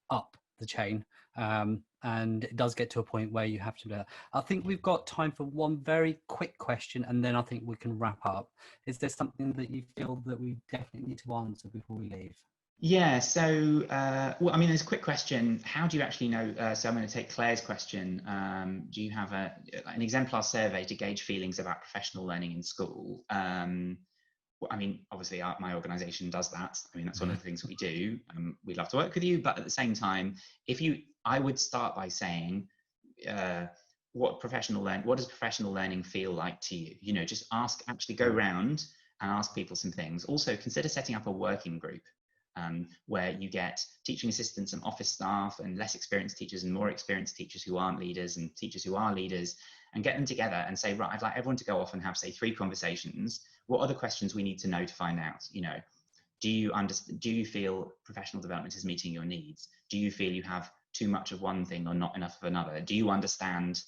[SPEAKER 1] up the chain, and it does get to a point where you have to do that. I think we've got time for one very quick question, and then I think we can wrap up. Is there something that you feel that we definitely need to answer before we leave?
[SPEAKER 2] Yeah, so, there's a quick question. How do you actually know? So I'm going to take Claire's question. Do you have an exemplar survey to gauge feelings about professional learning in school? Obviously my organisation does that. That's one of the things we do. We'd love to work with you, but at the same time, I would start by saying, what does professional learning feel like to you? Just go round and ask people some things. Also, consider setting up a working group. Where you get teaching assistants and office staff and less experienced teachers and more experienced teachers who aren't leaders and teachers who are leaders, and get them together and say, right, I'd like everyone to go off and have, say, 3 conversations. What are the questions we need to know to find out? Do you feel professional development is meeting your needs? Do you feel you have too much of one thing or not enough of another? Do you understand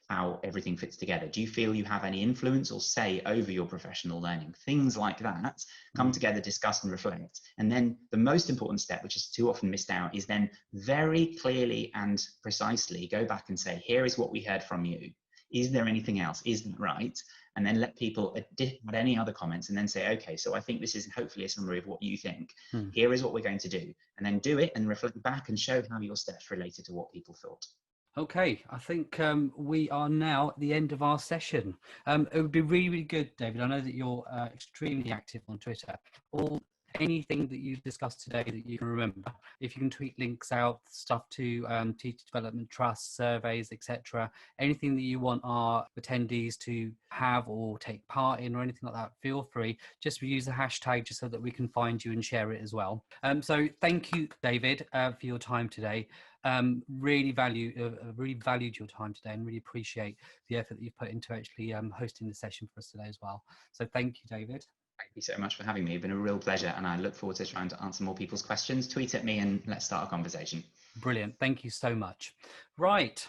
[SPEAKER 2] how everything fits together? Do you feel you have any influence or say over your professional learning? Things like that come together, discuss and reflect. And then the most important step, which is too often missed out, is then very clearly and precisely go back and say, here is what we heard from you. Is there anything else? Isn't it right? And then let people add any other comments, and then say, okay, so I think this is hopefully a summary of what you think. Here is what we're going to do. And then do it and reflect back and show how your steps related to what people thought.
[SPEAKER 1] Okay, I think we are now at the end of our session. It would be really, really good, David. I know that you're extremely active on Twitter. Anything that you've discussed today that you can remember, if you can tweet links out, stuff to Teacher Development Trust, surveys, etc., anything that you want our attendees to have or take part in or anything like that, feel free. Just use the hashtag just so that we can find you and share it as well. So thank you, David, for your time today. Really valued your time today, and really appreciate the effort that you've put into actually hosting the session for us today as well. So thank you, David.
[SPEAKER 2] Thank you so much for having me. It's been a real pleasure, and I look forward to trying to answer more people's questions. Tweet at me and let's start a conversation.
[SPEAKER 1] Brilliant. Thank you so much. Right.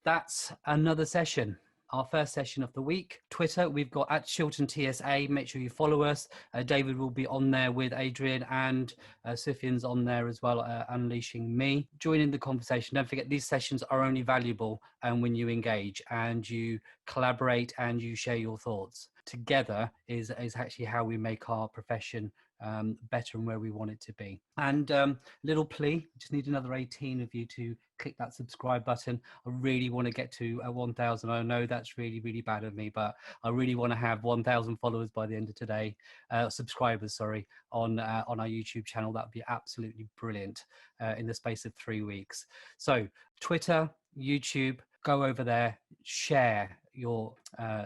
[SPEAKER 1] That's another session. Our first session of the week. Twitter, we've got at Chiltern TSA. Make sure you follow us. David will be on there with Adrian, and Sufyan's on there as well, unleashing me. Join in the conversation. Don't forget, these sessions are only valuable when you engage and you collaborate and you share your thoughts. Together is actually how we make our profession better and where we want it to be. And little plea, just need another 18 of you to click that subscribe button. I really want to get to 1,000. I know that's really, really bad of me, but I really want to have 1,000 followers by the end of today, subscribers, sorry, on our YouTube channel. That would be absolutely brilliant in the space of 3 weeks. So Twitter, YouTube, go over there, share your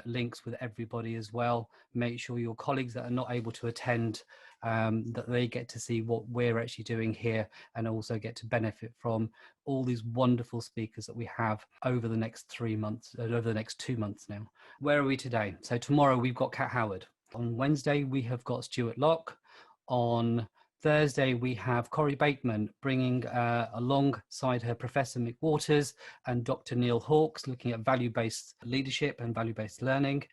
[SPEAKER 1] links with everybody as well. Make sure your colleagues that are not able to attend, that they get to see what we're actually doing here, and also get to benefit from all these wonderful speakers that we have over the next 3 months, over the next 2 months now. Where are we today? So tomorrow we've got Kat Howard. On Wednesday we have got Stuart Locke. On Thursday, we have Corrie Bateman bringing alongside her Professor Mick Waters and Dr. Neil Hawkes, looking at value-based leadership and value-based learning.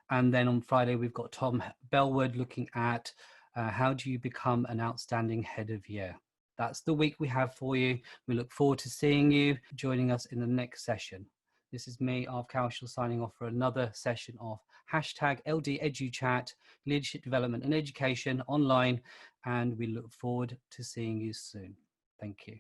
[SPEAKER 1] And then on Friday, we've got Tom Bellwood looking at how do you become an outstanding head of year. That's the week we have for you. We look forward to seeing you joining us in the next session. This is me, Arv Cowshall, signing off for another session of #LDeduchat, Leadership Development and Education online, and we look forward to seeing you soon. Thank you.